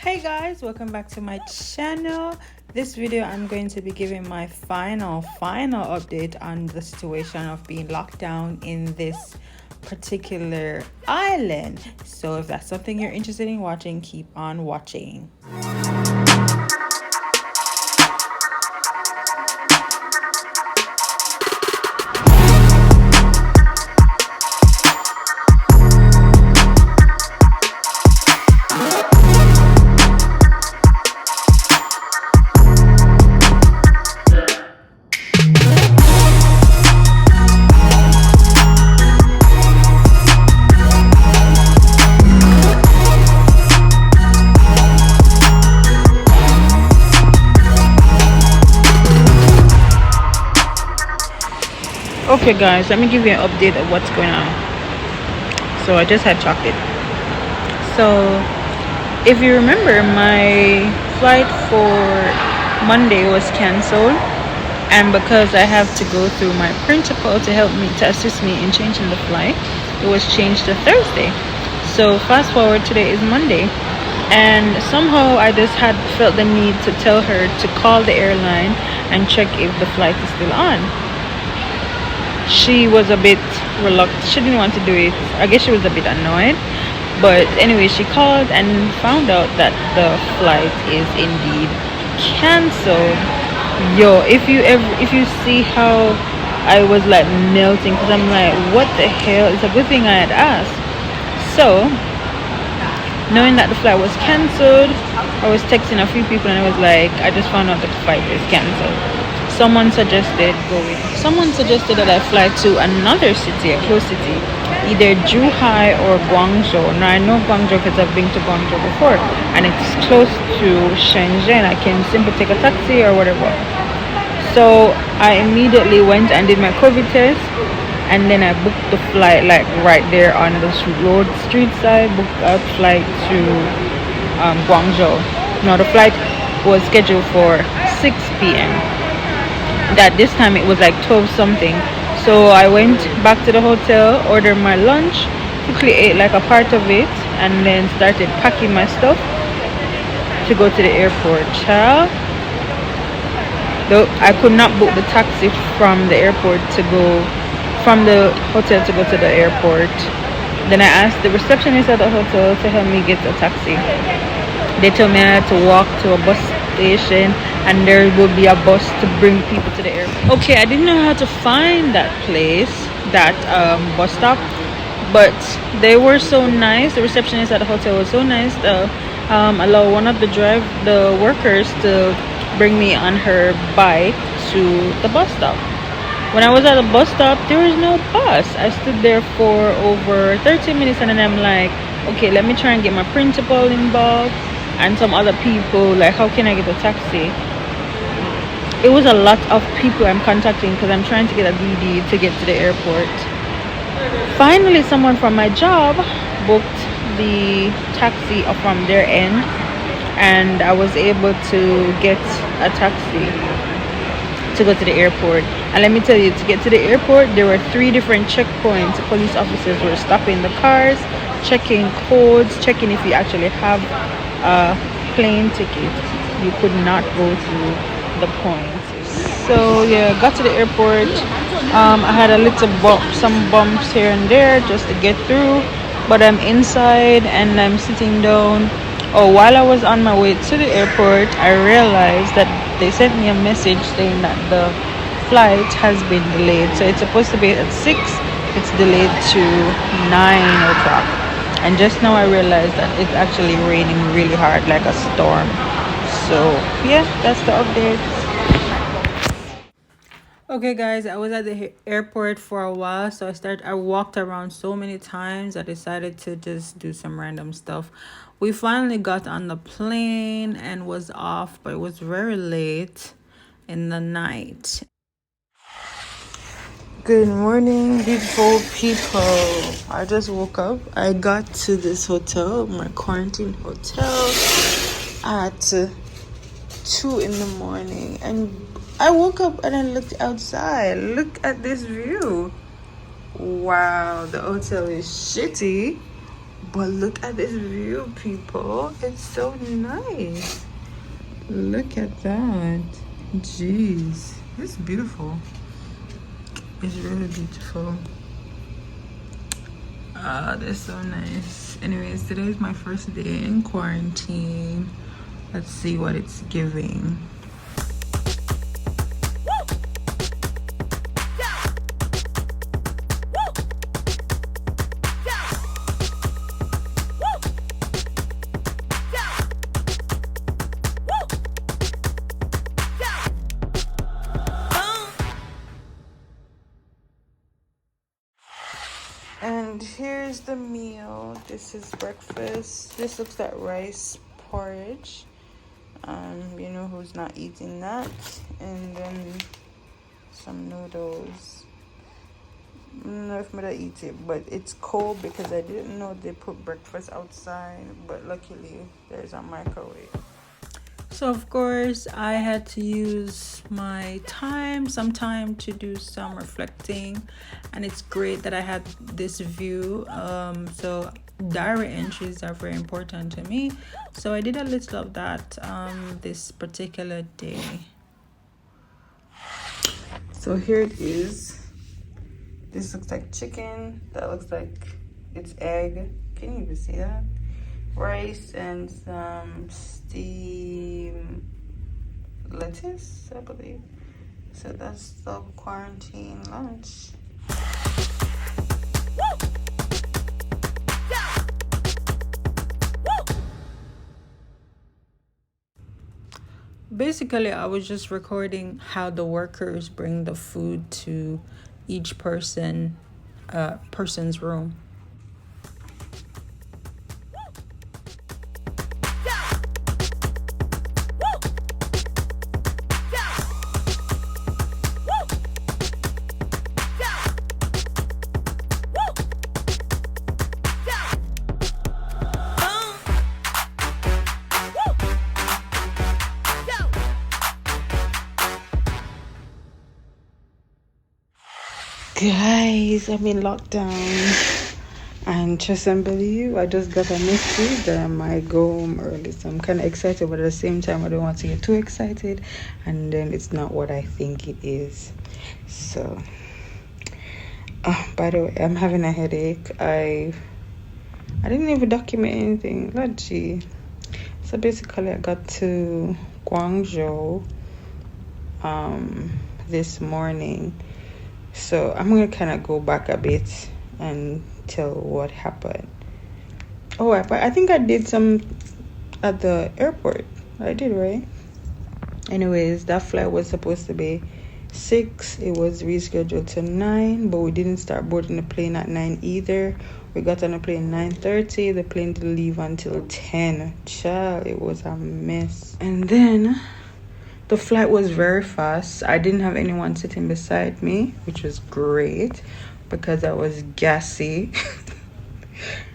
Hey guys, welcome back to my channel. This video I'm going to be giving my final update on the situation of being locked down in this particular island. So if that's something you're interested in watching, keep on watching. Okay guys, let me give you an update of what's going on. So I just had chocolate. So if you remember, my flight for Monday was cancelled, and because I have to go through my principal to assist me in changing the flight, it was changed to Thursday. So fast forward, today is Monday, and somehow I just had felt the need to tell her to call the airline and check if the flight is still on. She was a bit reluctant. She didn't want to do it. I guess she was a bit annoyed. But anyway, she called and found out that the flight is indeed cancelled. Yo, if you see how I was like melting, because I'm like, what the hell? It's a good thing I had asked. So knowing that the flight was cancelled, I was texting a few people and I was like, I just found out the flight is cancelled. Someone suggested that I fly to another city, a close city, either Zhuhai or Guangzhou. Now I know Guangzhou because I've been to Guangzhou before, and it's close to Shenzhen. I can simply take a taxi or whatever. So I immediately went and did my COVID test, and then I booked the flight like right there on the street side. Booked a flight to Guangzhou. Now the flight was scheduled for 6 p.m. That this time it was like 12 something. So I went back to the hotel, ordered my lunch, quickly ate like a part of it, and then started packing my stuff to go to the airport. Child, though I could not book the taxi from the airport to go from the hotel to go to the airport. Then I asked the receptionist at the hotel to help me get a taxi. They told me I had to walk to a bus station and there would be a bus to bring people to the airport. Okay, I didn't know how to find that place, that bus stop, but they were so nice. The receptionist at the hotel was so nice to allow one of the workers to bring me on her bike to the bus stop. When I was at the bus stop, there was no bus. I stood there for over 30 minutes and then I'm like, okay, let me try and get my principal involved and some other people. Like, how can I get a taxi? It was a lot of people I'm contacting because I'm trying to get a DD to get to the airport. Finally, someone from my job booked the taxi from their end, and I was able to get a taxi to go to the airport. And let me tell you, to get to the airport, there were 3 different checkpoints. Police officers were stopping the cars, checking codes, checking if you actually have a plane ticket. You could not go through the points. So yeah, got to the airport. I had some bumps here and there just to get through, but I'm inside and I'm sitting down. While I was on my way to the airport, I realized that they sent me a message saying that the flight has been delayed. So it's supposed to be at 6, it's delayed to 9 o'clock. And just now I realized that it's actually raining really hard, like a storm. So yeah, that's the update. Okay guys, I was at the airport for a while, so I walked around so many times. I decided to just do some random stuff. We finally got on the plane and was off, but it was very late in the night. Good morning, beautiful people. I just woke up. I got to this hotel, my quarantine hotel, at 2 in the morning, and I woke up and I looked outside. Look at this view. Wow, the hotel is shitty, But look at this view, people. It's so nice. Look at that. Jeez. It's beautiful. It's really beautiful. Ah, that's so nice. Anyways, today is my first day in quarantine. Let's see what it's giving. And here's the meal. This is breakfast. This looks like rice porridge. You know who's not eating that. And then some noodles. I don't know if I'm gonna eat it, but it's cold because I didn't know they put breakfast outside. But luckily, there's a microwave. So of course I had to use some time to do some reflecting, and it's great that I had this view. So diary entries are very important to me, so I did a little of that this particular day. So here it is. This looks like chicken. That looks like it's egg. Can you even see that? Rice and some steamed lettuce, I believe. So that's the quarantine lunch. Basically, I was just recording how the workers bring the food to each person's room. Guys, I'm in lockdown, and trust and believe, I just got a message that I might go home early, so I'm kind of excited, but at the same time I don't want to get too excited and then it's not what I think it is. So by the way, I'm having a headache. I didn't even document anything. Lord gee. So basically I got to Guangzhou this morning. So I'm going to kind of go back a bit and tell what happened. Oh, I think I did some at the airport. I did, right? Anyways, that flight was supposed to be 6. It was rescheduled to 9, but we didn't start boarding the plane at 9 either. We got on the plane 9:30. The plane didn't leave until 10. Child, it was a mess. And then the flight was very fast. I didn't have anyone sitting beside me, which was great because I was gassy.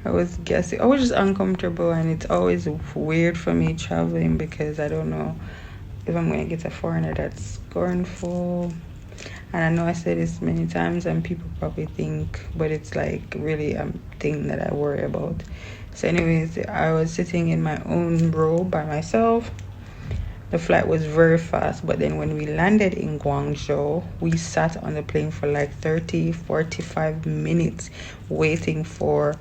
I was just uncomfortable, and it's always weird for me traveling because I don't know if I'm going to get a foreigner that's scornful. And I know I said this many times and people probably think, but it's like really a thing that I worry about. So anyways, I was sitting in my own row by myself. The flight was very fast, but then when we landed in Guangzhou, we sat on the plane for like 45 minutes waiting for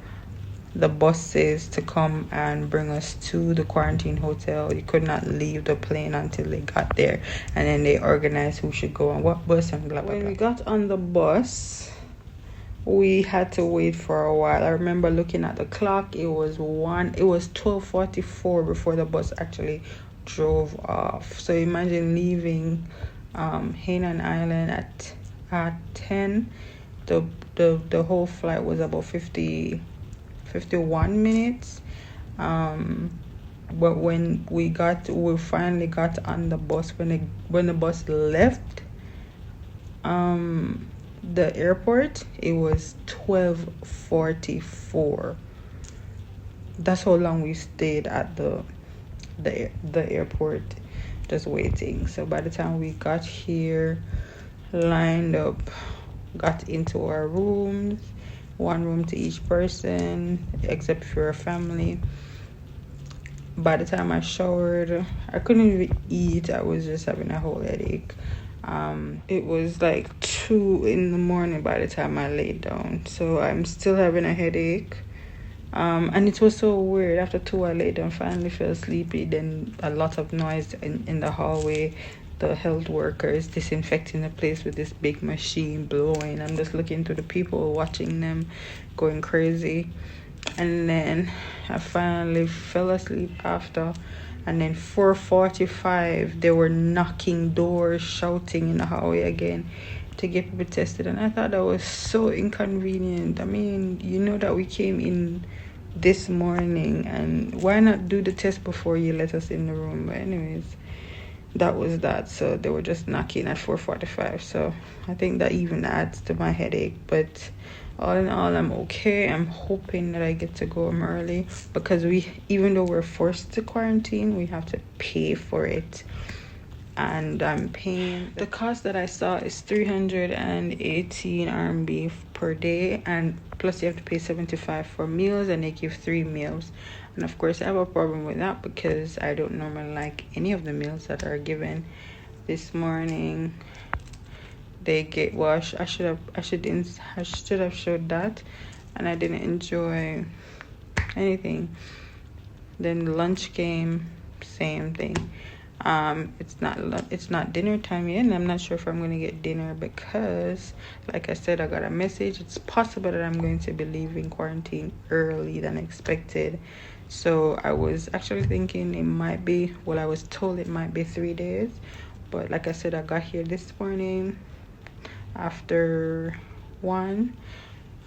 the buses to come and bring us to the quarantine hotel. You could not leave the plane until they got there, and then they organized who should go on what bus and blah blah blah. When we got on the bus, we had to wait for a while. I remember looking at the clock. It was 12:44 before the bus actually drove off. So imagine leaving Hainan Island at 10. The whole flight was about 51 minutes. But when we finally got on the bus, when the bus left the airport, it was 12:44. That's how long we stayed at the airport just waiting. So by the time we got here, lined up, got into our rooms, one room to each person, except for a family. By the time I showered, I couldn't even eat. I was just having a whole headache. It was like 2 in the morning by the time I laid down, so I'm still having a headache. And it was so weird. After 2, I laid down, finally fell sleepy. Then a lot of noise in the hallway. The health workers disinfecting the place with this big machine blowing. I'm just looking to the people, watching them going crazy. And then I finally fell asleep after. And then 4:45, they were knocking doors, shouting in the hallway again to get people tested. And I thought that was so inconvenient. I mean, you know that we came in this morning, and why not do the test before you let us in the room? But anyways, that was that. So they were just knocking at 4:45. So I think that even adds to my headache. But all in all, I'm okay. I'm hoping that I get to go home early, because even though we're forced to quarantine, we have to pay for it. And I'm paying, the cost that I saw is 318 RMB per day, and plus you have to pay 75 for meals, and they give 3 meals. And of course, I have a problem with that because I don't normally like any of the meals that are given. This morning they get wash. I should have showed that, and I didn't enjoy anything. Then lunch came, same thing. It's not dinner time yet, and I'm not sure if I'm going to get dinner because, like I said, I got a message. It's possible that I'm going to be leaving quarantine early than expected. So I was actually thinking it might be, well, I was told it might be 3 days, but like I said, I got here this morning after 1,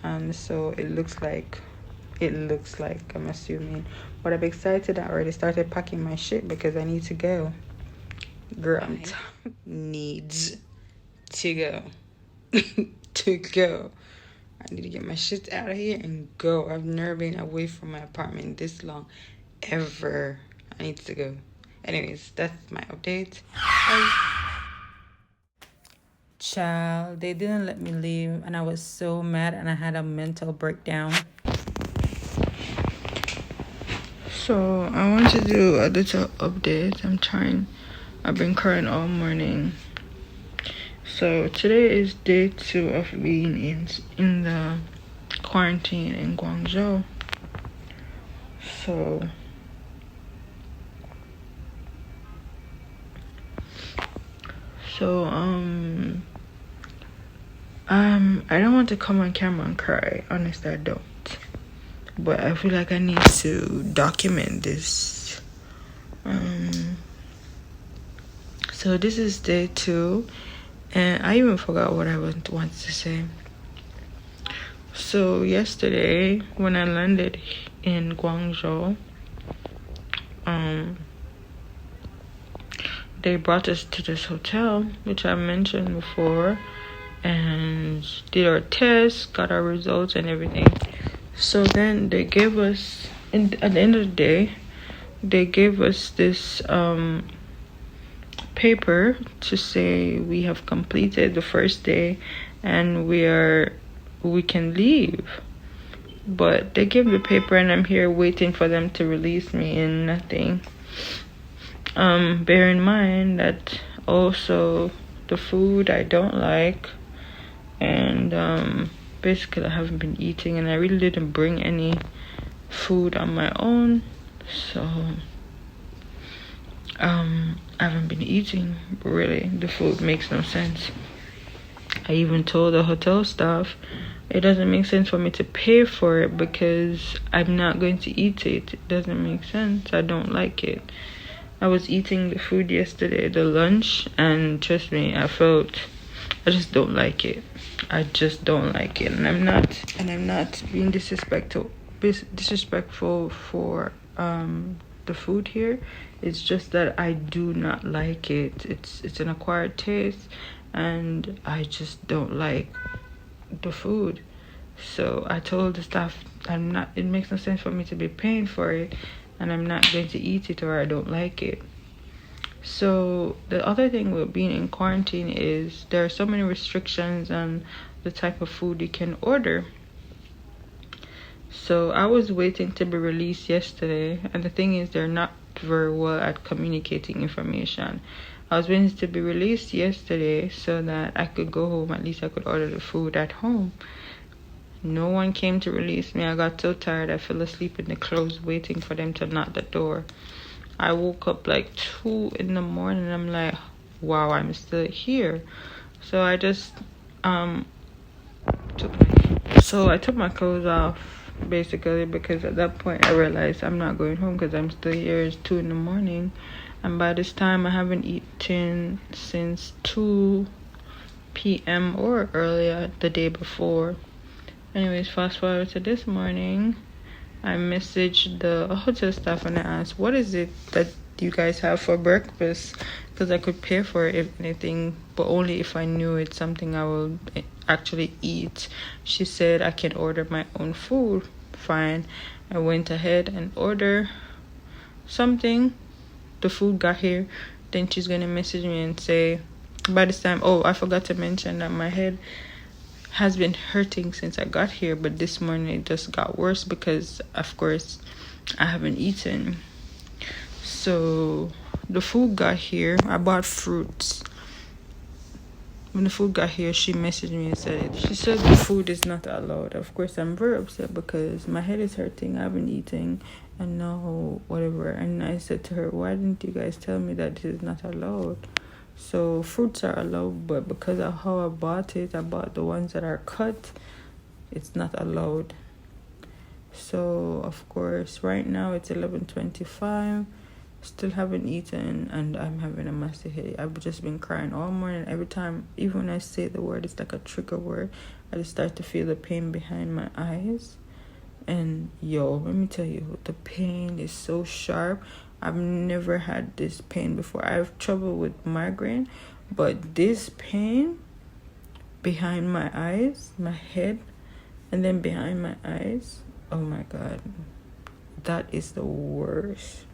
and so it looks like I'm assuming. But I'm excited. I already started packing my shit because I need to go. Girl, needs to go. To go. I need to get my shit out of here and go. I've never been away from my apartment this long ever. I need to go. Anyways, that's my update. Child, they didn't let me leave, and I was so mad, and I had a mental breakdown. So I want to do a little update. I've been crying all morning. So today is day 2 of being in the quarantine in Guangzhou. So I don't want to come on camera and cry. Honestly, I don't. But I feel like I need to document this. So this is day 2, and I even forgot what I wanted to say. So yesterday, when I landed in Guangzhou, they brought us to this hotel, which I mentioned before, and did our tests, got our results and everything. So then they gave us, at the end of the day, they gave us this paper to say we have completed the first day and we can leave. But they gave the paper, and I'm here waiting for them to release me, and nothing. Bear in mind that also the food I don't like, and basically I haven't been eating, and I really didn't bring any food on my own, so I haven't been eating. Really, the food makes no sense. I even told the hotel staff it doesn't make sense for me to pay for it because I'm not going to eat it. It doesn't make sense. I don't like it. I was eating the food yesterday, the lunch, and trust me, I just don't like it. I just don't like it, and I'm not being disrespectful for the food here. It's just that I do not like it. It's an acquired taste, and I just don't like the food. So I told the staff it makes no sense for me to be paying for it, and I'm not going to eat it, or I don't like it. So the other thing with being in quarantine is there are so many restrictions on the type of food you can order. So I was waiting to be released yesterday, and the thing is, they're not very well at communicating information. I was waiting to be released yesterday so that I could go home. At least I could order the food at home. No one came to release me. I got so tired I fell asleep in the clothes waiting for them to knock the door. I woke up like 2 in the morning. I'm like, wow, I'm still here. So I just I took my clothes off basically, because at that point I realized I'm not going home because I'm still here. It's 2 in the morning, and by this time I haven't eaten since 2 p.m. or earlier the day before. Anyways, fast forward to this morning. I messaged the hotel staff and I asked, what is it that you guys have for breakfast? Because I could pay for it if anything, but only if I knew it's something I will actually eat. She said I can order my own food. Fine. I went ahead and ordered something. The food got here. Then she's going to message me and say, by this time, I forgot to mention that my head has been hurting since I got here, but this morning it just got worse because, of course, I haven't eaten. So the food got here. I bought fruits. When the food got here, she messaged me and she said the food is not allowed. Of course, I'm very upset because my head is hurting. I haven't eaten and now whatever. And I said to her, why didn't you guys tell me that this is not allowed? So fruits are allowed, but because of how I bought the ones that are cut. It's not allowed. So of course, right now it's 11:25. Still haven't eaten, and I'm having a massive headache. I've just been crying all morning. Every time, even when I say the word, it's like a trigger word. I just start to feel the pain behind my eyes. And let me tell you, the pain is so sharp. I've never had this pain before. I have trouble with migraine, but this pain behind my eyes, my head, and then behind my eyes, oh my God, that is the worst.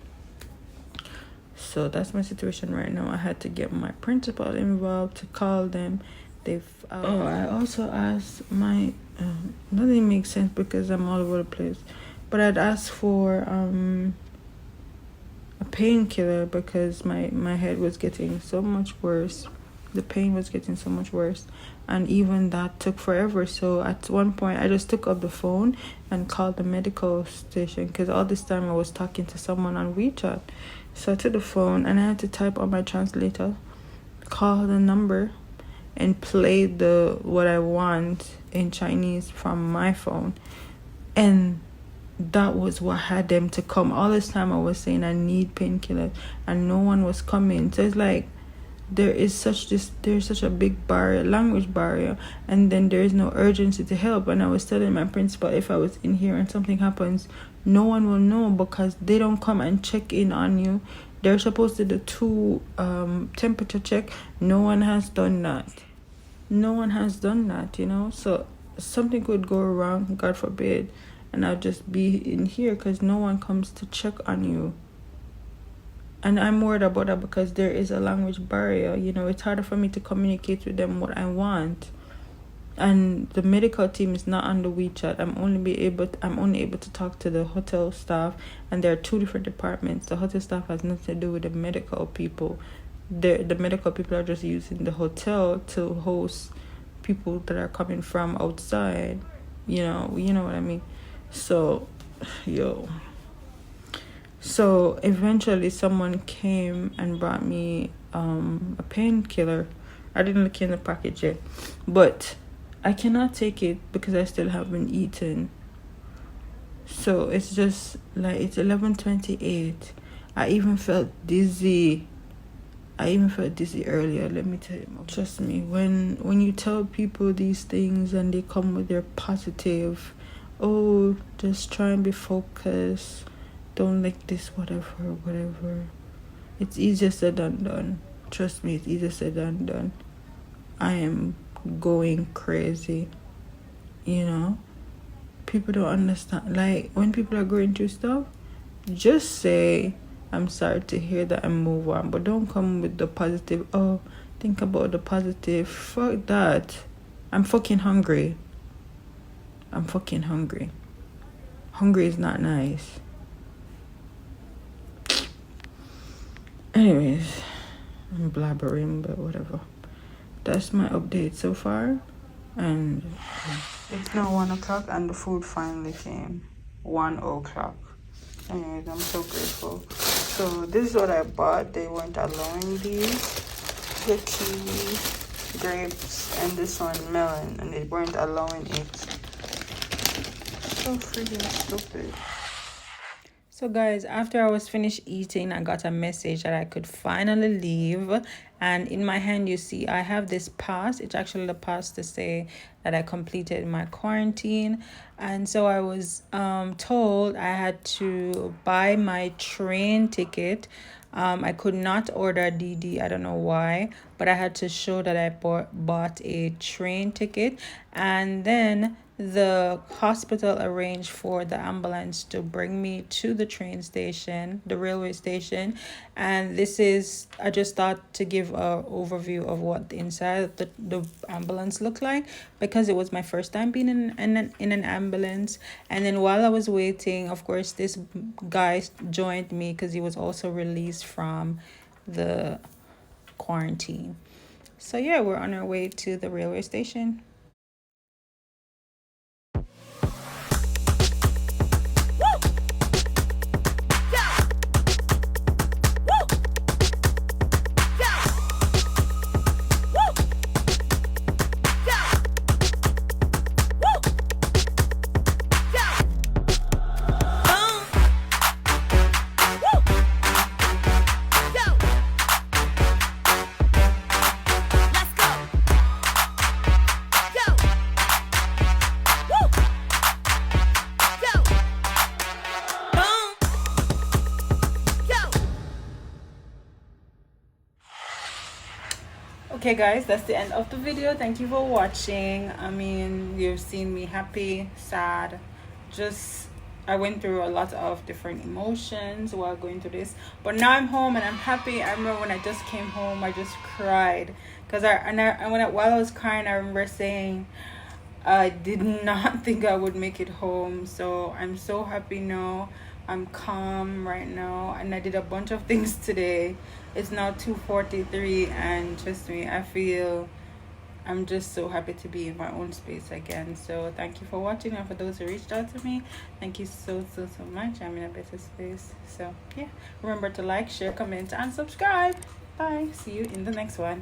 So that's my situation right now. I had to get my principal involved to call them. I also asked nothing makes sense because I'm all over the place, but I'd asked for a painkiller because my head was getting so much worse. The pain was getting so much worse, and even that took forever. So at one point I just took up the phone and called the medical station because all this time I was talking to someone on WeChat. So I took the phone and I had to type on my translator, call the number, and play what I want in Chinese from my phone. And that was what had them to come. All this time I was saying I need painkillers and no one was coming. So it's like there's such a big language barrier, and then there is no urgency to help. And I was telling my principal, if I was in here and something happens, no one will know because they don't come and check in on you. They're supposed to do 2 temperature check. No one has done that. So something could go wrong, God forbid, and I'll just be in here because no one comes to check on you. And I'm worried about that because there is a language barrier. It's harder for me to communicate with them what I want. And the medical team is not on the WeChat. I'm only able to talk to the hotel staff, and there are 2 different departments. The hotel staff has nothing to do with the medical people. The medical people are just using the hotel to host people that are coming from outside. You know what I mean? So, So eventually someone came and brought me a painkiller. I didn't look in the package yet, but I cannot take it because I still haven't eaten. So it's just like it's 11:28. I even felt dizzy earlier. Let me tell you, trust me, when you tell people these things and they come with their positive, just try and be focused, don't like this, whatever. It's easier said than done. Trust me, it's easier said than done. I am going crazy. People don't understand. Like, when people are going through stuff, just say, I'm sorry to hear that, and move on. But don't come with the positive. Think about the positive. Fuck that. I'm fucking hungry. Hungry is not nice. Anyways, I'm blabbering, but whatever. That's my update so far. And it's now 1 o'clock and the food finally came. 1 o'clock. Anyways, I'm so grateful. So this is what I bought. They weren't allowing these. The kiwi, grapes, and this one melon, and they weren't allowing it. So freaking stupid. So guys, after I was finished eating, I got a message that I could finally leave. And in my hand, you see, I have this pass. It's actually the pass to say that I completed my quarantine. And so I was told I had to buy my train ticket. I could not order a DD. I don't know why, but I had to show that I bought a train ticket. And then the hospital arranged for the ambulance to bring me to the train station, the railway station. And this is, I just thought to give a overview of what the inside of the ambulance looked like, because it was my first time being in an ambulance. And then while I was waiting, of course, this guy joined me because he was also released from the quarantine. So yeah, we're on our way to the railway station. Okay guys, that's the end of the video. Thank you for watching. I mean, you've seen me happy, sad, just I went through a lot of different emotions while going through this, but now I'm home and I'm happy. I remember when I just came home, I just cried because while I was crying, I remember saying I did not think I would make it home. So I'm so happy now. I'm calm right now, and I did a bunch of things today. It's now 2:43, and trust me, I'm just so happy to be in my own space again. So thank you for watching, and for those who reached out to me, thank you so much. I'm in a better space. So yeah, remember to like, share, comment, and subscribe. Bye. See you in the next one.